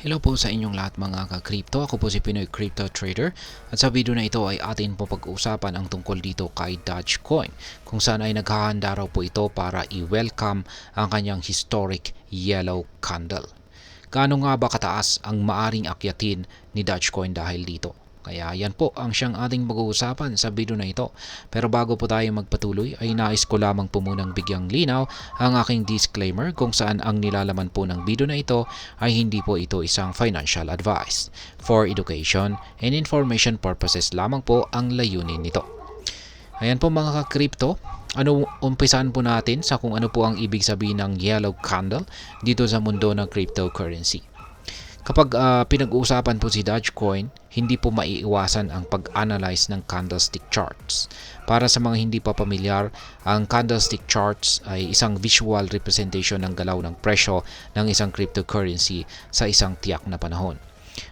Hello po sa inyong lahat mga ka-crypto. Ako po si Pinoy Crypto Trader at sa video na ito ay atin po pag-uusapan ang tungkol dito kay Dogecoin kung saan ay naghahanda raw po ito para i-welcome ang kanyang historic yellow candle. Gaano nga ba kataas ang maaring akyatin ni Dogecoin dahil dito? Kaya yan po ang siyang ating pag-uusapan sa video na ito. Pero bago po tayo magpatuloy ay nais ko lamang po munang bigyang linaw ang aking disclaimer kung saan ang nilalaman po ng video na ito ay hindi po ito isang financial advice. For education and information purposes lamang po ang layunin nito. Ayan po mga ka-crypto, umpisan po natin sa kung ano po ang ibig sabihin ng yellow candle dito sa mundo ng cryptocurrency. Kapag pinag-uusapan po si Dogecoin, hindi po maiiwasan ang pag-analyze ng candlestick charts. Para sa mga hindi pa pamilyar, ang candlestick charts ay isang visual representation ng galaw ng presyo ng isang cryptocurrency sa isang tiyak na panahon.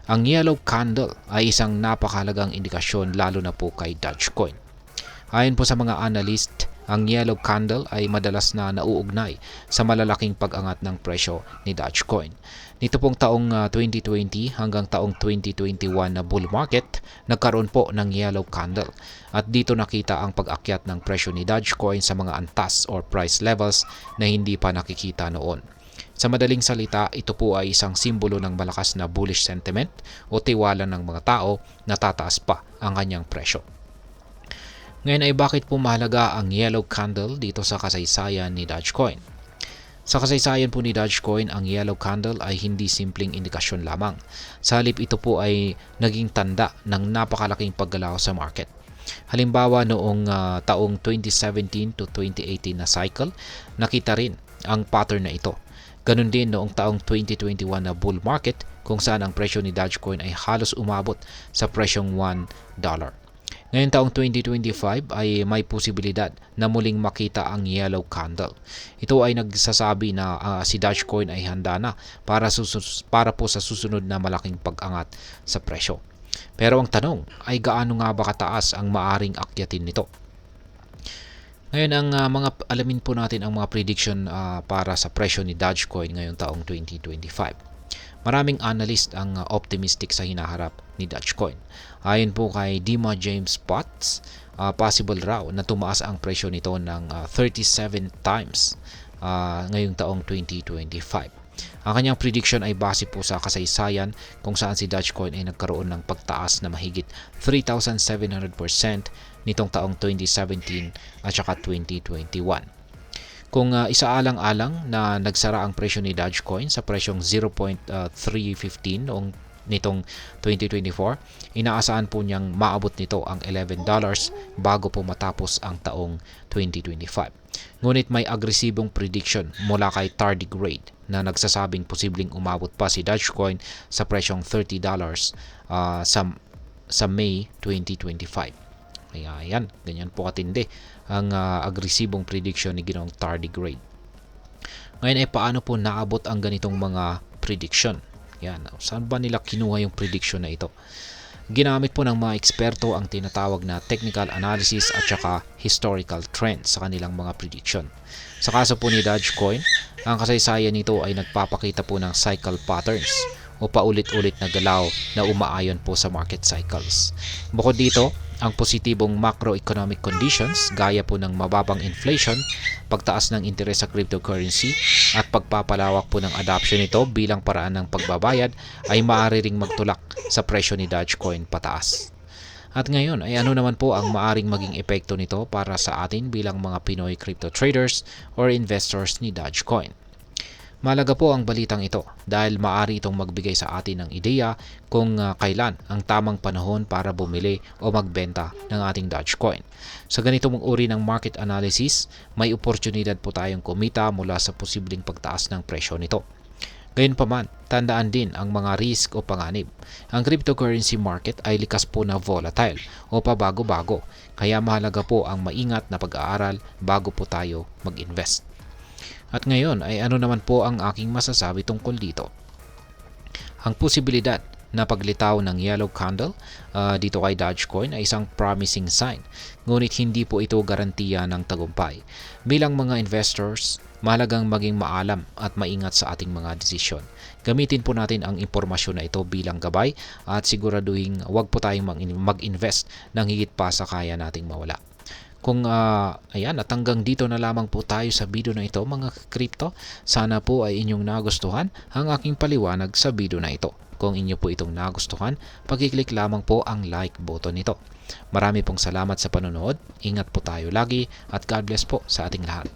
Ang yellow candle ay isang napakahalagang indikasyon lalo na po kay Dogecoin. Ayon po sa mga analyst, ang yellow candle ay madalas na nauugnay sa malalaking pag-angat ng presyo ni Dogecoin. Nito pong taong 2020 hanggang taong 2021 na bull market, nagkaroon po ng yellow candle. At dito nakita ang pag-akyat ng presyo ni Dogecoin sa mga antas or price levels na hindi pa nakikita noon. Sa madaling salita, ito po ay isang simbolo ng malakas na bullish sentiment o tiwala ng mga tao na tataas pa ang kanyang presyo. Ngayon ay bakit po mahalaga ang yellow candle dito sa kasaysayan ni Dogecoin? Sa kasaysayan po ni Dogecoin, ang yellow candle ay hindi simpleng indikasyon lamang. Sa halip ito po ay naging tanda ng napakalaking paggalaw sa market. Halimbawa noong taong 2017 to 2018 na cycle, nakita rin ang pattern na ito. Ganun din noong taong 2021 na bull market kung saan ang presyo ni Dogecoin ay halos umabot sa presyong $1. Ngayon taong 2025 ay may posibilidad na muling makita ang yellow candle. Ito ay nagsasabi na si Dogecoin ay handa na para po sa susunod na malaking pag-angat sa presyo. Pero ang tanong ay gaano nga ba kataas ang maaring akyatin nito? Ngayon ang alamin po natin ang mga prediction para sa presyo ni Dogecoin ngayong taong 2025. Maraming analyst ang optimistic sa hinaharap ni Dogecoin. Ayon po kay Dima James Potts, possible raw na tumaas ang presyo nito ng 37 times ngayong taong 2025. Ang kanyang prediction ay base po sa kasaysayan kung saan si Dogecoin ay nagkaroon ng pagtaas na mahigit 3,700% nitong taong 2017 at saka 2021. Kung isaalang-alang na nagsara ang presyo ni Dogecoin sa presyong 0.315 noong nitong 2024, inaasahan po niyang maabot nito ang $11 bago po matapos ang taong 2025. Ngunit may agresibong prediction mula kay Tardigrade na nagsasabing posibleng umabot pa si Dogecoin sa presyong $30 sa May 2025. Kaya yan, ganyan po katindi ang agresibong prediction ni Ginoong Tardigrade. Ngayon ay paano po naabot ang ganitong mga prediction? Yan, saan ba nila kinuha yung prediction na ito? Ginamit po ng mga eksperto ang tinatawag na technical analysis at saka historical trends sa kanilang mga prediction. Sa kaso po ni Dogecoin, ang kasaysayan nito ay nagpapakita po ng cycle patterns o paulit-ulit na galaw na umaayon po sa market cycles. Bukod dito, ang positibong macroeconomic conditions gaya po ng mababang inflation, pagtaas ng interes sa cryptocurrency at pagpapalawak po ng adoption nito bilang paraan ng pagbabayad ay maaari ring magtulak sa presyo ni Dogecoin pataas. At ngayon ay ano naman po ang maaring maging epekto nito para sa atin bilang mga Pinoy crypto traders or investors ni Dogecoin? Mahalaga po ang balitang ito dahil maaari itong magbigay sa atin ng ideya kung kailan ang tamang panahon para bumili o magbenta ng ating Dogecoin. Sa ganitong uri ng market analysis, may oportunidad po tayong kumita mula sa posibleng pagtaas ng presyo nito. Gayunpaman, tandaan din ang mga risk o panganib. Ang cryptocurrency market ay likas po na volatile o pabago-bago, kaya mahalaga po ang maingat na pag-aaral bago po tayo mag-invest. At ngayon ay ano naman po ang aking masasabi tungkol dito? Ang posibilidad na paglitaw ng yellow candle dito kay Dogecoin ay isang promising sign. Ngunit hindi po ito garantiya ng tagumpay. Bilang mga investors, mahalagang maging maalam at maingat sa ating mga desisyon. Gamitin po natin ang impormasyon na ito bilang gabay at siguraduhin wag po tayong mag-invest ng higit pa sa kaya nating mawala. Kung at hanggang dito na lamang po tayo sa video na ito mga crypto. Sana po ay inyong nagustuhan ang aking paliwanag sa video na ito. Kung inyo po itong nagustuhan, pag-click lamang po ang like button nito. Marami pong salamat sa panonood. Ingat po tayo lagi at God bless po sa ating lahat.